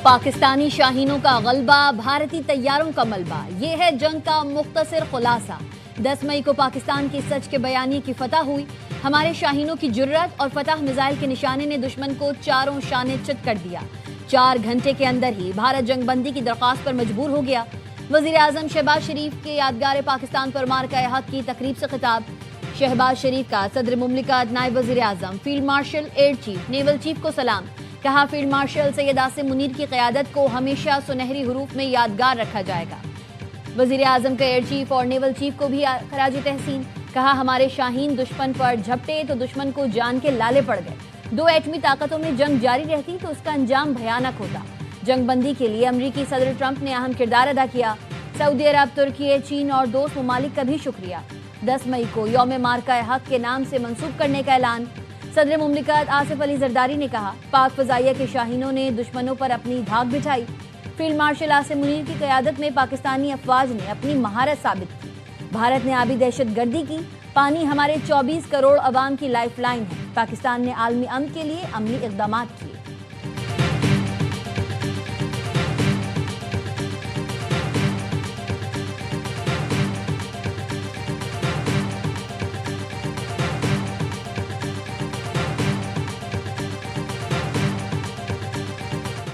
पाकिस्तानी शाहीनों का गलबा, भारतीय तैयारों का मलबा, ये है जंग का मुख्तसर खुलासा। 10 मई को पाकिस्तान की सच के बयानी की फतह हुई। हमारे शाहीनों की जुर्रत और फतह मिसाइल के निशाने ने दुश्मन को चारों शाने चित कर दिया। 4 घंटे के अंदर ही भारत जंगबंदी की दरख्वास्त पर मजबूर हो गया। वजीर आजम शहबाज शरीफ के यादगार पाकिस्तान पर मार्का हक की तकरीब से खिताब। शहबाज शरीफ का सदर मुमलिकत, नायब वजीर आजम, field marshal, air chief, naval chief को सलाम। कहा, फील्ड मार्शल सैयद आसिम मुनीर की क़यादत को हमेशा सुनहरी हरूफ में यादगार रखा जाएगा। वजीर आजम का एयर चीफ और नेवल चीफ को भी खराज तहसीन। कहा, हमारे शाहीन दुश्मन पर झपटे तो दुश्मन को जान के लाले पड़ गए। 2 एटमी ताकतों में जंग जारी रहती तो उसका अंजाम भयानक होता। जंगबंदी के लिए अमरीकी सदर ट्रंप ने अहम किरदार अदा किया। सऊदी अरब, तुर्की, चीन और दोस्त ममालिक का भी शुक्रिया। 10 मई को यौम मार्का हक के नाम से मंसूब करने का ऐलान। सदर मुमलिकत आसिफ अली जरदारी ने कहा, पाक फजाइया के शाहीनों ने दुश्मनों पर अपनी धाक बिछाई। फील्ड मार्शल आसिम मुनीर की क़यादत में पाकिस्तानी अफवाज ने अपनी महारत साबित की। भारत ने आबी दहशतगर्दी की। पानी हमारे 24 करोड़ अवाम की लाइफलाइन है। पाकिस्तान ने आलमी अमन के लिए अमली इक़दामात किए।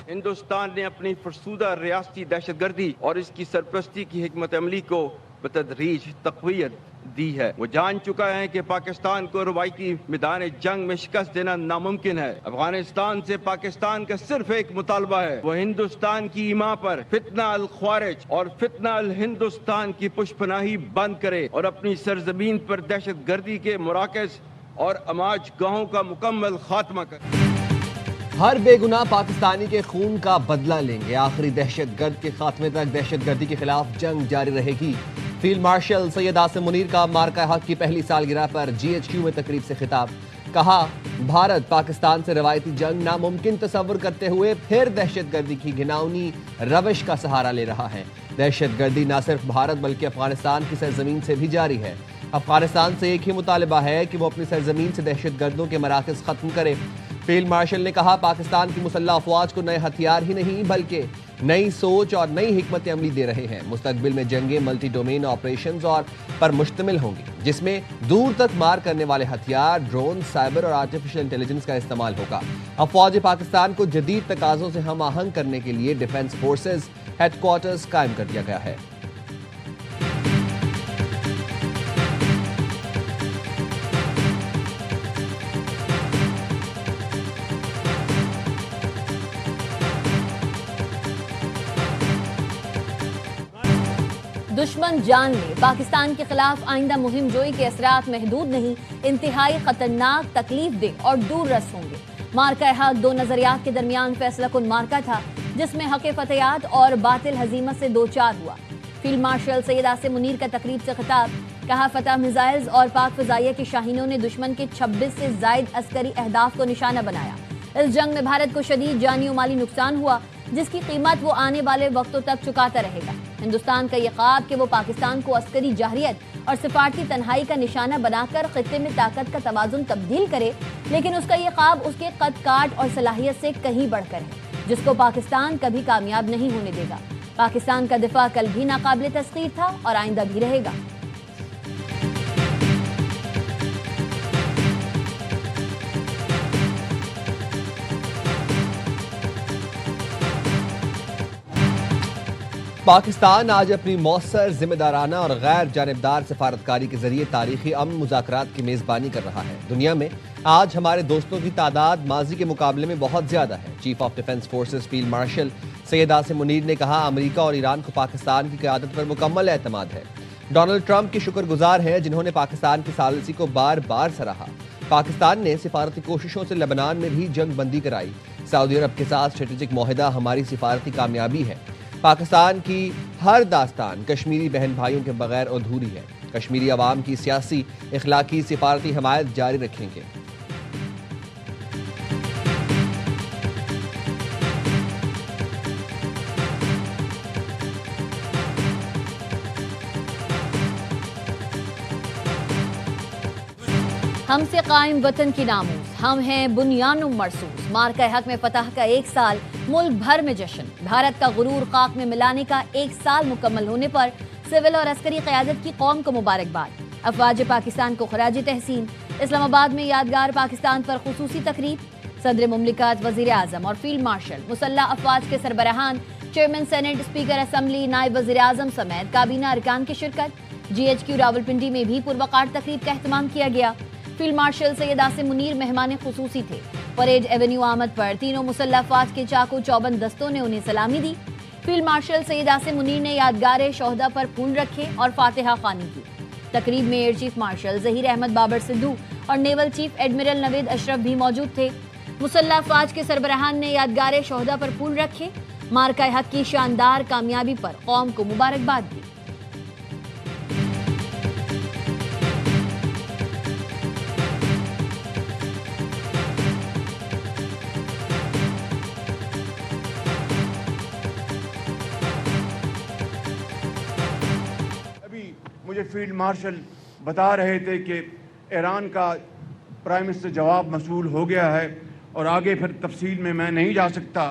हिंदुस्तान ने अपनी फरसूदा रियासती दहशतगर्दी और इसकी सरपरस्ती की हिकमत अमली को बतदरीज तक़वियत दी है। वो जान चुका है कि पाकिस्तान को रवायती मैदान जंग में शिकस्त देना नामुमकिन है। अफगानिस्तान से पाकिस्तान का सिर्फ एक मुतालबा है, वो हिंदुस्तान की ईमा पर फितना अल ख्वारिज और फितना अल हिंदुस्तान की पुष्पनाही बंद करे और अपनी सरजमीन पर दहशतगर्दी के मुराकज़ और अमाज गाहों का मुकम्मल खात्मा करे। हर बेगुनाह पाकिस्तानी के खून का बदला लेंगे। आखिरी दहशतगर्द के खात्मे तक दहशतगर्दी के खिलाफ जंग जारी रहेगी। फील्ड मार्शल सैयद आसिम मुनीर का मार्का हक की पहली सालगिरह पर GHQ में तकरीब से खिताब। कहा, भारत पाकिस्तान से रवायती जंग नामुमकिन तस्वुर करते हुए फिर दहशतगर्दी की घिनौनी रविश का सहारा ले रहा है। दहशतगर्दी न सिर्फ भारत बल्कि अफगानिस्तान की सरजमीन से भी जारी है। अफगानिस्तान से एक ही मुतालिबा है कि वो अपनी सरजमीन से दहशतगर्दों के मराकज़ खत्म करे। फील्ड मार्शल ने कहा, पाकिस्तान की मुसल्लह अफवाज को नए हथियार ही नहीं बल्कि नई सोच और नई हिकमत अमली दे रहे हैं। मुस्तकबिल में जंगें मल्टी डोमेन ऑपरेशंस और पर मुश्तमिल होंगी, जिसमें दूर तक मार करने वाले हथियार, ड्रोन, साइबर और आर्टिफिशियल इंटेलिजेंस का इस्तेमाल होगा। अफवाज पाकिस्तान को जदीद तकाज़ों से हम आहंग करने के लिए डिफेंस फोर्सेज हेडक्वार्टर्स कायम कर दिया गया है। दुश्मन जान ले, पाकिस्तान के खिलाफ आइंदा मुहिम जोई के असरात महदूद नहीं, इंतहाई खतरनाक, तकलीफ दे और दूर रस होंगे। मार्का हक 2 नजरियात के दरमियान फैसला कुन मार्का था, जिसमें हक फतयात और बातिल हजीमत से 2-4 हुआ। फील्ड मार्शल सैयद आसिम मुनीर का तकरीब से खिताब। कहा, फतह मिसाइल्स और पाक फजाइया के शाहीनों ने दुश्मन के 26 से जायद अस्करी अहदाफ को निशाना बनाया। इस जंग में भारत को शदीद जानी और माली नुकसान हुआ, जिसकी कीमत वो आने वाले वक्तों तक चुकाता रहेगा। हिंदुस्तान का ये ख्वाब कि वो पाकिस्तान को अस्करी जाहरियत और सिफारती तन्हाई का निशाना बनाकर खित्ते में ताकत का तवाजुन तब्दील करे, लेकिन उसका ये ख्वाब उसके कद काट और सलाहियत से कहीं बढ़कर है, जिसको पाकिस्तान कभी कामयाब नहीं होने देगा। पाकिस्तान का दिफा कल भी नाकाबिल तस्खीर था और आइंदा भी रहेगा। पाकिस्तान आज अपनी मौसर, जिम्मेदाराना और गैर जानिबदार सफारतकारी के जरिए तारीखी अमन मुज़ाकरात की मेज़बानी कर रहा है। दुनिया में आज हमारे दोस्तों की तादाद माजी के मुकाबले में बहुत ज़्यादा है। Chief of defence forces field marshal Syed Asim Munir ने कहा, अमेरिका और ईरान को पाकिस्तान की क़यादत पर मुकम्मल एतमाद है। डोनाल्ड ट्रंप के शुक्रगुजार हैं, जिन्होंने पाकिस्तान की सालिसी को बार बार सराहा। पाकिस्तान ने सिफारती कोशिशों से लेबनान में भी जंग बंदी कराई। सऊदी अरब के साथ स्ट्रेटेजिक मुआहिदा हमारी सिफारती कामयाबी है। पाकिस्तान की हर दास्तान कश्मीरी बहन भाइयों के बगैर अधूरी है। कश्मीरी अवाम की सियासी, इखलाकी, सिफारती हमायत जारी रखेंगे। हमसे कायम वतन की नामूस, हम हैं बुनियानुम मरसूस। मार्का हक में फतह का 1 साल, मुल्क भर में जश्न। भारत का गुरूर खाक में मिलाने का 1 साल मुकम्मल होने पर सिविल और अस्करी क़यादत की कौम को मुबारकबाद। अफवाज पाकिस्तान को खराज तहसीन। इस्लामाबाद में यादगार पाकिस्तान पर खुसूसी तकरीब। सदर मुमलिकत, वज़ीर आज़म और फील्ड मार्शल, मुसल्लह अफवाज के सरबराहान, चेयरमैन सेनेट, स्पीकर असम्बली, नायब वज़ीर आज़म समेत काबीना अरकान की शिरकत। GHQ रावलपिंडी में भी पुरवकार तकरीब का एहतमाम किया गया। फील्ड मार्शल सैयद आसिम मुनीर मेहमान खुसूसी थे। परेड एवेन्यू आमद पर तीनों मुसल्लह अफवाज के चाकू चौबंद दस्तों ने उन्हें सलामी दी। फील्ड मार्शल सैयद आसिम मुनीर ने यादगार शोहदा पर फूल रखे और फातिहा खानी की। तकरीब में air chief marshal Zaheer Ahmed Babar Sidhu और naval chief admiral Naved Ashraf भी मौजूद थे। मुसल्लह अफवाज के सरबराहान ने यादगार शोहदा पर फूल रखे। मार्का हक की शानदार कामयाबी पर कौम को मुबारकबाद दी। मुझे फील्ड मार्शल बता रहे थे कि ईरान का प्राइम मिनिस्टर जवाब मसूल हो गया है और आगे फिर तफसील में मैं नहीं जा सकता।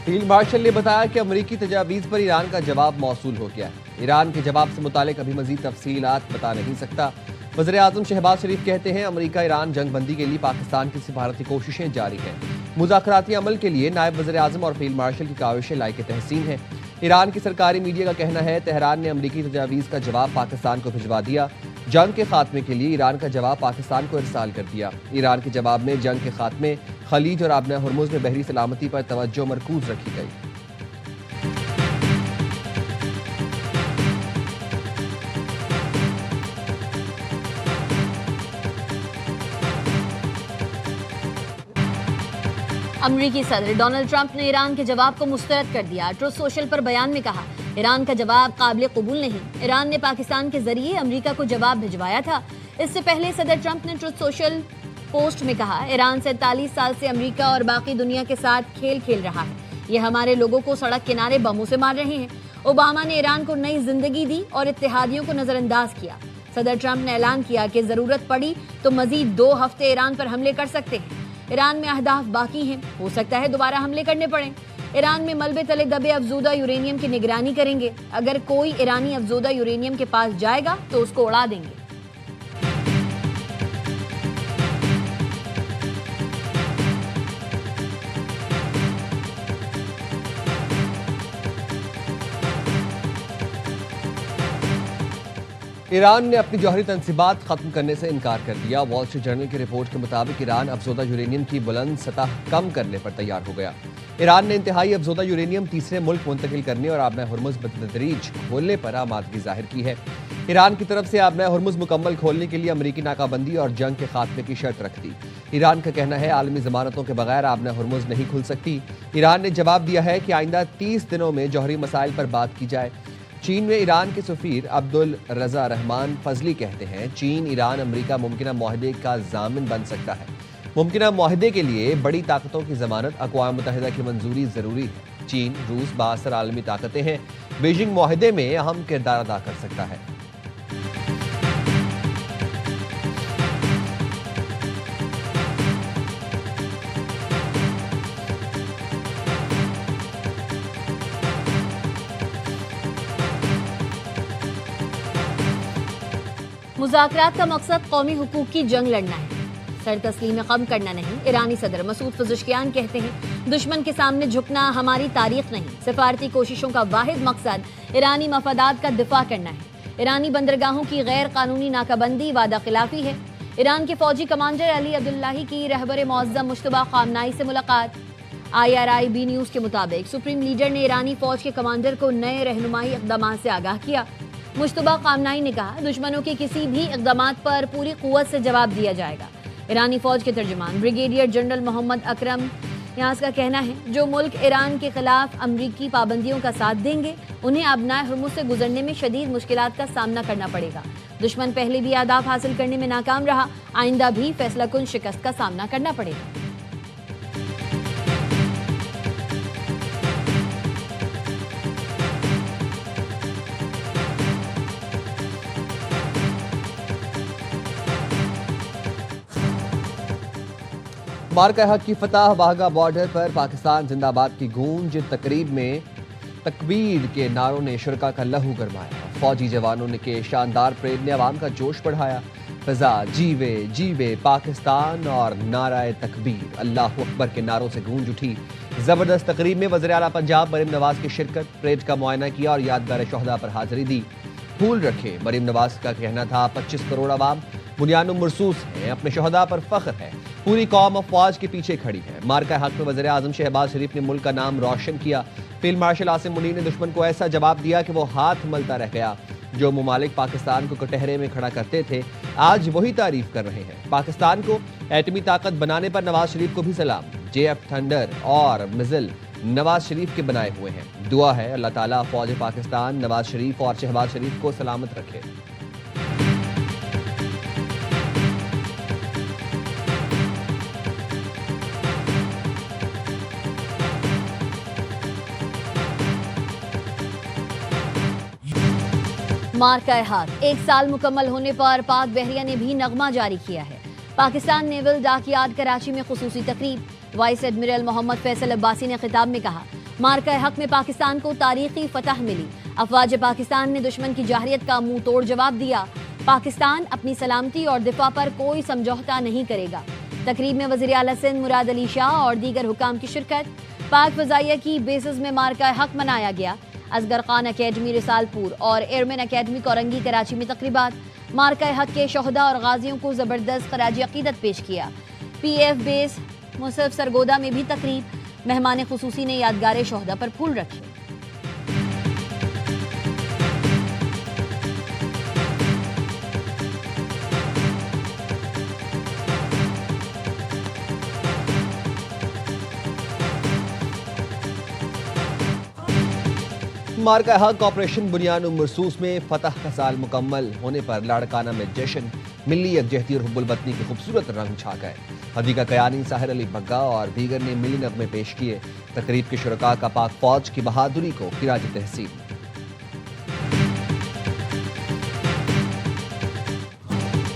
फील्ड मार्शल ने बताया कि अमरीकी तजावीज़ पर ईरान का जवाब मौसूल हो गया है। ईरान के जवाब से मुतालिक अभी मजीद तफसीलात बता नहीं सकता। वज़ीर आज़म शहबाज शरीफ कहते हैं अमरीका ईरान जंग बंदी के लिए पाकिस्तान की सिफारती कोशिशें जारी हैं। मुज़ाकराती अमल के लिए नायब वज़ीर आज़म और फील्ड मार्शल की काविशें लायक तहसीन हैं। ईरान की सरकारी मीडिया का कहना है तेहरान ने अमरीकी तजावीज़ का जवाब पाकिस्तान को भिजवा दिया। जंग के खात्मे के लिए ईरान का जवाब पाकिस्तान को इरसाल कर दिया। ईरान के जवाब में जंग के खात्मे, खलीज और आबना हुर्मुज़ में बहरी सलामती पर तवज्जो मरकूज रखी गई। अमरीकी सदर डोनाल्ड ट्रंप ने ईरान के जवाब को मुस्तरद कर दिया। ट्रुथ सोशल पर बयान में कहा ईरान का जवाब काबिल कबूल नहीं। ईरान ने पाकिस्तान के जरिए अमरीका को जवाब भिजवाया था। इससे पहले सदर ट्रंप ने ट्रुथ सोशल पोस्ट में कहा ईरान 47 साल से अमरीका और बाकी दुनिया के साथ खेल खेल रहा है। ये हमारे लोगों को सड़क किनारे बमों से मार रहे हैं। ओबामा ने ईरान को नई जिंदगी दी और इत्तेहादियों को नजरअंदाज किया। सदर ट्रंप ने ऐलान किया कि जरूरत पड़ी तो मजीद 2 हफ्ते ईरान पर हमले कर सकते हैं। ईरान में अहदाफ बाकी हैं, हो सकता है दोबारा हमले करने पड़े। ईरान में मलबे तले दबे अफजूदा यूरेनियम की निगरानी करेंगे। अगर कोई ईरानी अफजूदा यूरेनियम के पास जाएगा तो उसको उड़ा देंगे। ईरान ने अपनी जौहरी तनसीबात खत्म करने से इनकार कर दिया। वॉल स्ट्रीट जर्नल की रिपोर्ट के मुताबिक ईरान अफजोदा यूरेनियम की बुलंद सतह कम करने पर तैयार हो गया। ईरान ने इंतहाई अफजोदा यूरेनियम तीसरे मुल्क मुंतकिल करने और आबना हुर्मुज़ बतदरीज खोलने पर आमादगी जाहिर की है। ईरान की तरफ से आबना हुर्मुज़ मुकम्मल खोलने के लिए अमरीकी नाकाबंदी और जंग के खात्मे की शर्त रख दी। ईरान का कहना है आलमी जमानतों के बगैर आबना हुर्मुज़ नहीं खुल सकती। ईरान ने जवाब दिया है कि आइंदा 30 दिनों में जौहरी मसाइल पर बात की जाए। चीन में ईरान के सफ़ीर अब्दुल रज़ा रहमान फजली कहते हैं चीन ईरान अमरीका मुमकिना मुआहदे का ज़ामिन बन सकता है। मुमकिना मुआहदे के लिए बड़ी ताकतों की ज़मानत अक़वाम मुत्तहिदा की मंजूरी ज़रूरी है। चीन, रूस बाअसर आलमी ताकतें हैं। बीजिंग मुआहदे में अहम किरदार अदा कर सकता है। मुज़ाकरात का मकसद कौमी हुकूक की जंग लड़ना है, सर तस्लीम कम करना नहीं। ईरानी सदर मसूद पज़ेश्कियान कहते हैं दुश्मन के सामने झुकना हमारी तारीख नहीं। सिफारती कोशिशों का वाहिद मकसद ईरानी मफादात का दिफा करना है। ईरानी बंदरगाहों की गैर कानूनी नाकाबंदी वादा खिलाफी है। ईरान के फौजी कमांडर अली अब्दुल्लाही की रहबर मुअज़्ज़म मुश्तबा खामनाई से मुलाकात। IRIB न्यूज़ के मुताबिक सुप्रीम लीडर ने ईरानी फौज के कमांडर को नए रहनुमाई इक़दामात से आगाह किया। मुश्तबा खामनाई ने कहा दुश्मनों के किसी भी इक़दामात पर पूरी क़ुव्वत से जवाब दिया जाएगा। ईरानी फौज के तर्जुमान ब्रिगेडियर जनरल मोहम्मद अकरम यहाँ का कहना है जो मुल्क ईरान के खिलाफ अमरीकी पाबंदियों का साथ देंगे उन्हें आबनाए हुर्मुज़ से गुजरने में शदीद मुश्किलात का सामना करना पड़ेगा। दुश्मन पहले भी अहदाफ हासिल करने में नाकाम रहा, आइंदा भी फैसलाकुन शिकस्त का सामना करना पड़ेगा। मार्का हक की फतह, वाघा बॉर्डर पर पाकिस्तान जिंदाबाद की गूंज। तकरीब में तकबीर के नारों ने शुरका का लहू गरमाया। फौजी जवानों ने के शानदार परेड ने अवाम का जोश बढ़ाया। फिजा जीवे जीवे पाकिस्तान और नाराए तकबीर अल्लाह अकबर के नारों से गूंज उठी। जबरदस्त तकरीब में वज़ीर आला पंजाब मरीम नवाज की शिरकत, परेड का मुआयना किया और यादगार शोहदा पर हाजिरी दी। फूल रखे। मरीम नवाज का कहना था 25 करोड़ अवाम बुनियानुम मरसूस हैं, अपने शोहदा पर फख्र है, पूरी कौम अफवाज के पीछे खड़ी है। मार्का हक में वज़ीर आज़म शहबाज शरीफ ने मुल्क का नाम रोशन किया। फील्ड मार्शल आसिम मुनीर ने दुश्मन को ऐसा जवाब दिया कि वो हाथ मलता रह गया। जो ममालिक पाकिस्तान को कटहरे में खड़ा करते थे, आज वही तारीफ कर रहे हैं। पाकिस्तान को एटमी ताकत बनाने पर नवाज शरीफ को भी सलाम। JF थंडर और मिज़िल नवाज शरीफ के बनाए हुए हैं। दुआ है अल्लाह ताला फौज पाकिस्तान, नवाज शरीफ और शहबाज शरीफ को सलामत रखे। मार्का हक 1 साल मुकम्मल होने पर पाक बहरिया ने भी नगमा जारी किया है। पाकिस्तान नेवल डाकयार्ड कराची में खुसूसी तकरीब। वाइस एडमिरल मोहम्मद फैसल अब्बासी ने खिताब में कहा, मार्का हक में पाकिस्तान को तारीखी फतह मिली। अफवाज पाकिस्तान ने दुश्मन की जाहिरियत का मुंह तोड़ जवाब दिया। पाकिस्तान अपनी सलामती और दिफा पर कोई समझौता नहीं करेगा। तकरीब में वज़ीर आला सिंध मुराद अली शाह और दीगर हुकाम की शिरकत। पाक फजाइया की बेसिस में मार्का हक मनाया गया। असगर खान अकेडमी रिसालपुर और एयरमैन अकेडमी कोरंगी कराची में तकरीबात। मार्का हक के शोहदा और गाजियों को जबरदस्त खराजी अकीदत पेश किया। PF बेस मुसफ सरगोदा में भी तकरीब। मेहमान खुसूसी ने यादगार शोहदा पर फूल रखे। मार्का हक ऑपरेशन बुनियानुम मरसूस में फतह का साल मुकम्मल होने पर लाड़काना में जश्न, मिली यकजहती और हुब्बुल वतनी के खूबसूरत रंग छा गए। हदीका कयानी, साहिर अली बग्गा और दीगर ने मिली नगमे पेश किए। तकरीब के शुरका का पाक फौज की बहादुरी को खिराज तहसीन।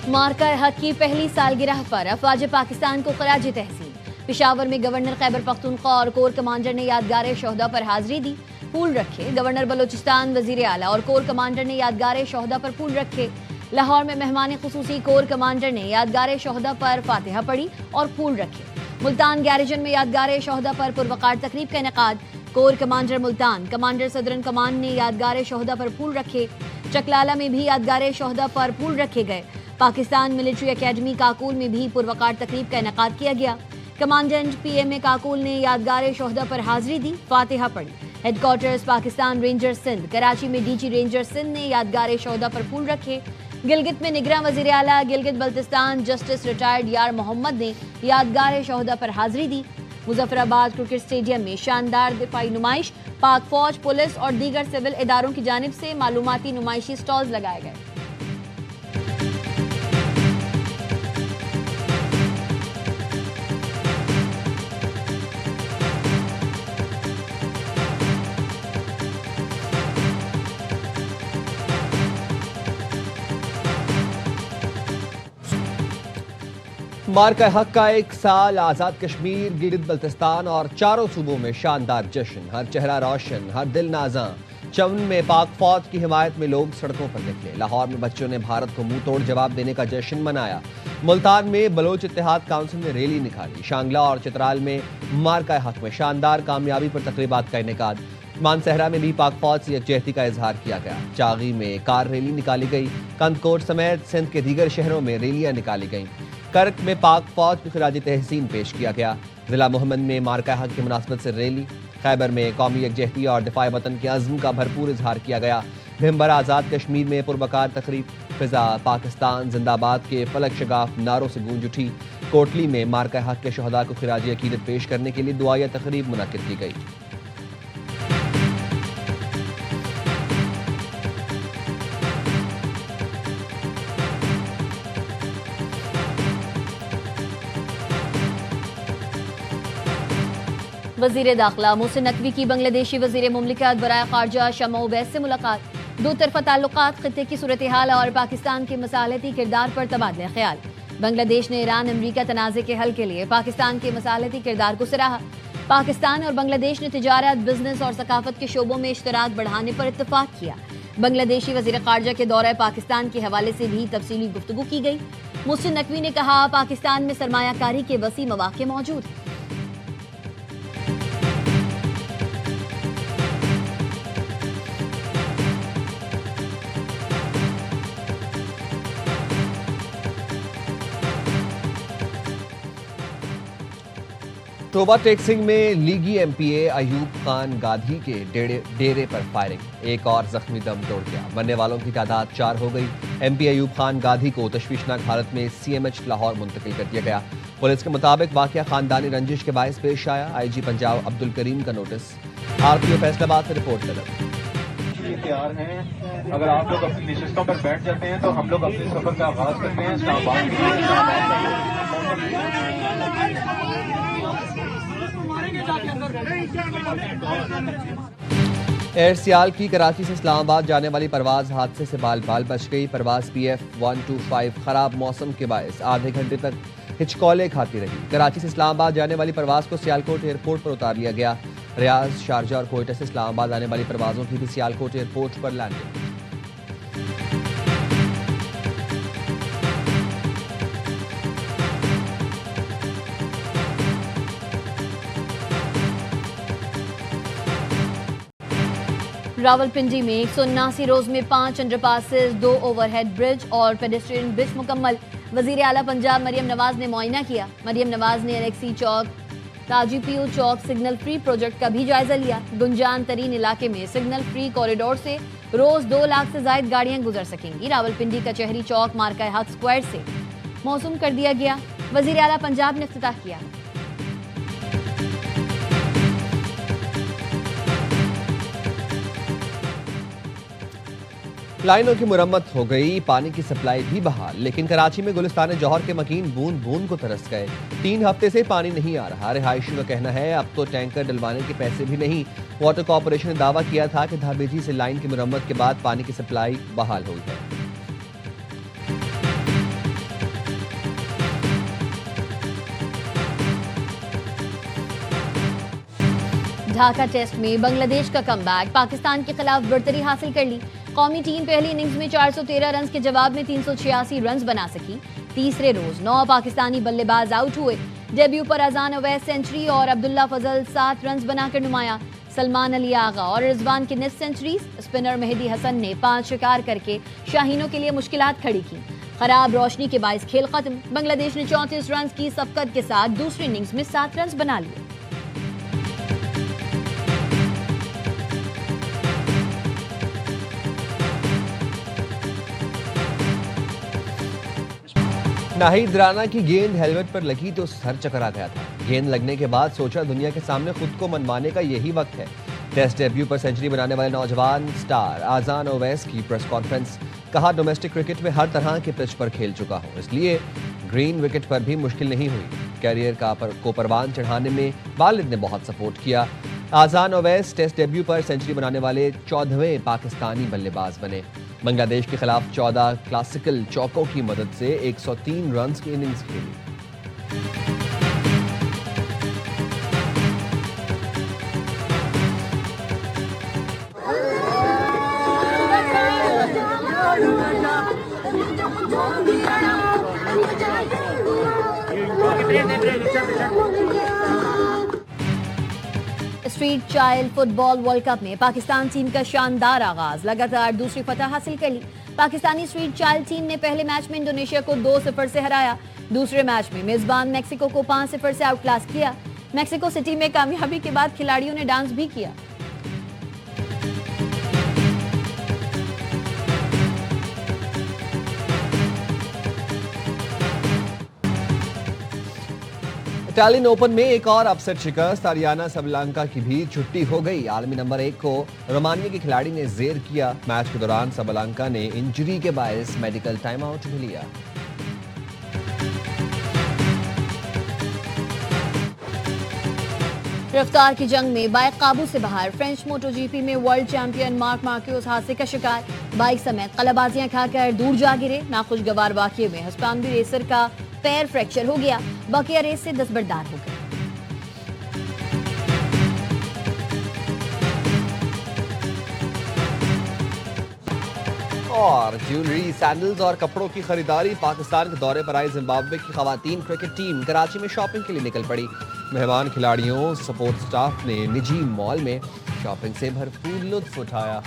मार्का हक की पहली सालगिरह पर अफवाज पाकिस्तान को खराज तहसीन। पेशावर में गवर्नर खैबर पख्तूनख्वा और कोर कमांडर ने यादगार शोहदा पर हाजिरी दी, फूल रखे। गवर्नर बलोचिस्तान, वजीर आला और कोर कमांडर ने यादगार शोहदा पर फूल रखे। लाहौर में मेहमान खुसूसी कोर कमांडर ने यादगार शोहदा पर फातिहा पढ़ी और फूल रखे। मुल्तान गैरिजन में यादगार शोहदा पर पुरवकार तकरीब का इनेकाद। Corps commander Multan, commander southern कमान ने यादगार शोहदा पर फूल रखे। चकलाला में भी यादगार शोहदा पर फूल रखे गए। पाकिस्तान मिलिट्री अकेडमी काकुल में भी पुरवकार तकरीब का इनेकाद किया गया। कमांडेंट PMA काकुल ने यादगार शोहदा पर हाजिरी दी, फातिहा पढ़ी। हेडक्वार्टर्स पाकिस्तान रेंजर सिंध कराची में DG रेंजर सिंध ने यादगार शोहदा पर फूल रखे। गिलगित में निगरान वजीर आला गिलगित बल्तिस्तान जस्टिस रिटायर्ड यार मोहम्मद ने यादगार शोहदा पर हाजिरी दी। मुजफ्फराबाद क्रिकेट स्टेडियम में शानदार दिफाई नुमाइश। पाक फौज, पुलिस और दीगर सिविल इदारों की जानिब से मालूमाती नुमाइशी स्टॉल्स लगाए गए। मार्का हक का 1 साल, आज़ाद कश्मीर, गिलगित बल्तिस्तान और चारों सूबों में शानदार जश्न। हर चेहरा रोशन, हर दिल नाज़ां। चमन में पाक फौज की हिमायत में लोग सड़कों पर निकले। लाहौर में बच्चों ने भारत को मुंह तोड़ जवाब देने का जश्न मनाया। मुल्तान में बलोच इत्तेहाद काउंसिल ने रैली निकाली। शांगला और चित्राल में मार्का हक में शानदार कामयाबी पर तकरीबात का इनेकाद। मानसहरा में भी पाक फौज से यकजहती का इजहार किया गया। चागी में कार रैली निकाली गई। कंदकोट समेत सिंध के दीगर शहरों में रैलियां निकाली गईं। कर्क में पाक फौज को खिराज तहसीन पेश किया गया। जिला मोहम्मद में मार्का हक की मुनासबत से रैली। खैबर में कौमी यकजहती और दिफाए वतन के अज़्म का भरपूर इजहार किया गया। भिम्बर आज़ाद कश्मीर में पुरबकार तकरीब। फिजा पाकिस्तान जिंदाबाद के फलक शगाफ नारों से गूंज उठी। कोटली में मार्का हक के शोहदा को खिराज अकीदत पेश करने के लिए दुआया तकरीब मुनक्किद की गई। वजीर दाखिला मोहसिन नकवी की बांग्लादेशी वजीर मुमलिकत बराए खारजा शमा उवैस से मुलाकात। दो तरफा ताल्लुकात, खित्ते की सूरत हाल और पाकिस्तान के मसालती किरदार पर तबादला ख्याल। बांग्लादेश ने ईरान अमेरिका तनाज़े के हल के लिए पाकिस्तान के मसालती किरदार को सराहा। पाकिस्तान और बांग्लादेश ने तिजारत, बिजनेस और सकाफत के शोबों में इश्तराक बढ़ाने पर इत्तफाक किया। बांग्लादेशी वज़ीर ख़ारजा के दौरे पाकिस्तान के हवाले से भी तफसीली गुफ्तगू की गई। मुहसिन नकवी ने कहा, पाकिस्तान में सरमायाकारी के वसी मौक़े मौजूद हैं। टोबा टेक्सिंग में लीगी एमपीए अयूब खान गाधी के डेरे पर फायरिंग। एक और जख्मी दम तोड़ गया। मरने वालों की तादाद 4 हो गई। एमपी अयूब खान गाधी को तशवीशनाक हालत में सीएमएच लाहौर मुंतकिल कर दिया गया। पुलिस के मुताबिक वाकया खानदानी रंजिश के बायस पेश आया। आईजी पंजाब अब्दुल करीम का नोटिस। आरपीओ फैसलाबाद से रिपोर्ट तलब। तैयार हैं। अगर आप लोग अपनी नशिस्तों पर बैठ जाते हैं तो हम लोग अपने सफर का आगाज करते हैं। एयर सियाल की कराची से इस्लामाबाद जाने वाली परवाज हादसे से बाल बाल बच गई। परवाज PF125 खराब मौसम के बायस आधे घंटे तक हिचकौले खाती रही। कराची से इस्लामाबाद जाने वाली परवाज को सियालकोट एयरपोर्ट पर उतार लिया गया। रियाज, शारजा और कोयटा से इस्लामाबाद आने वाली परवाजों की भी सियालकोट एयरपोर्ट पर लैंडिंग। रावलपिंडी में 179 रोज में 5 अंडरपासेस, 2 ओवरहेड ब्रिज और पेडेस्ट्रियन ब्रिज मुकम्मल। वजीर आला पंजाब मरियम नवाज ने मुआयना किया। मरियम नवाज ने एलेक्सी चौक, ताजीपीओ चौक सिग्नल फ्री प्रोजेक्ट का भी जायजा लिया। गुंजान तरीन इलाके में सिग्नल फ्री कॉरिडोर से रोज 2 लाख से जायद गाड़ियां गुजर सकेंगी। रावलपिंडी कचहरी चौक मार्का हक स्क्वायर से मौसूम कर दिया गया। वजीर आला पंजाब ने इफ्तिताह किया। लाइनों की मुरम्मत हो गई, पानी की सप्लाई भी बहाल। लेकिन कराची में गुलिस्तान जौहर के मकीन बूंद बूंद को तरस गए। 3 हफ्ते से पानी नहीं आ रहा। रिहायशियों का कहना है अब तो टैंकर डलवाने के पैसे भी नहीं। वाटर कॉर्पोरेशन ने दावा किया था कि धाबेजी से लाइन की मुरम्मत के बाद पानी की सप्लाई बहाल हुई है। ढाका टेस्ट में बांग्लादेश का कमबैक, पाकिस्तान के खिलाफ बढ़तरी हासिल कर ली। कौमी टीम पहली इनिंग्स में 413 रन के जवाब में 386 रन बना सकी। तीसरे रोज 9 पाकिस्तानी बल्लेबाज आउट हुए। डेब्यू पर अजान अवैस सेंचुरी और अब्दुल्ला फजल 7 रन बनाकर नुमाया। सलमान अली आगा और रिजवान की निस सेंचुरीज। स्पिनर मेहदी हसन ने 5 शिकार करके शाहीनों के लिए मुश्किलात खड़ी की। खराब रोशनी के बायस खेल खत्म। बांग्लादेश ने 34 रन की सफकत के साथ दूसरी इनिंग्स में 7 रन बना लिए। नाहिद राना की गेंद हेलमेट पर लगी तो सर चकरा गया था। गेंद लगने के बाद सोचा दुनिया के सामने खुद को मनवाने का यही वक्त है। टेस्ट डेब्यू पर सेंचुरी बनाने वाले नौजवान स्टार आजान ओवैस की प्रेस कॉन्फ्रेंस। कहा, डोमेस्टिक क्रिकेट में हर तरह के पिच पर खेल चुका हूं, इसलिए ग्रीन विकेट पर भी मुश्किल नहीं हुई। कैरियर को परवान चढ़ाने में वालिद ने बहुत सपोर्ट किया। आजान ओवैस टेस्ट डेब्यू पर सेंचुरी बनाने वाले 14वें पाकिस्तानी बल्लेबाज बने। बांग्लादेश के खिलाफ 14 क्लासिकल चौकों की मदद से 103 रन की इनिंग्स खेली। Street child football world cup में पाकिस्तान टीम का शानदार आगाज, लगातार दूसरी फतह हासिल कर ली। पाकिस्तानी स्ट्रीट चाइल्ड टीम ने पहले मैच में इंडोनेशिया को 2-0 से हराया। दूसरे मैच में मेजबान मैक्सिको को 5-0 से आउटक्लास किया। मैक्सिको सिटी में कामयाबी के बाद खिलाड़ियों ने डांस भी किया। इटालियन ओपन में एक और अपसेट शिकस्त, अरियाना सबलांका की भी छुट्टी हो गई। आलमी नंबर 1 को रोमानिया के खिलाड़ी ने जेर किया। मैच के दौरान सबलांका ने इंजरी के बायस मेडिकल टाइम आउट भी लिया। रफ्तार की जंग में बाइक काबू से बाहर। फ्रेंच मोटोजीपी में वर्ल्ड चैंपियन मार्क मार्क्यूस हादसे का शिकार। बाइक समेत कलाबाजियां खाकर दूर जा गिरे। नाखुशगवार वाकये में हस्पानवी रेसर का पैर फ्रैक्चर हो गया। बकिया रेस से दस्तबरदार हो गए। और ज्वेलरी, सैंडल्स और कपड़ों की खरीदारी। पाकिस्तान के दौरे पर आई जिम्बाब्वे की खवातीन क्रिकेट टीम कराची में शॉपिंग के लिए निकल पड़ी। मेहमान खिलाड़ियों, सपोर्ट स्टाफ ने निजी मॉल में शॉपिंग से भरपूर लुत्फ उठाया।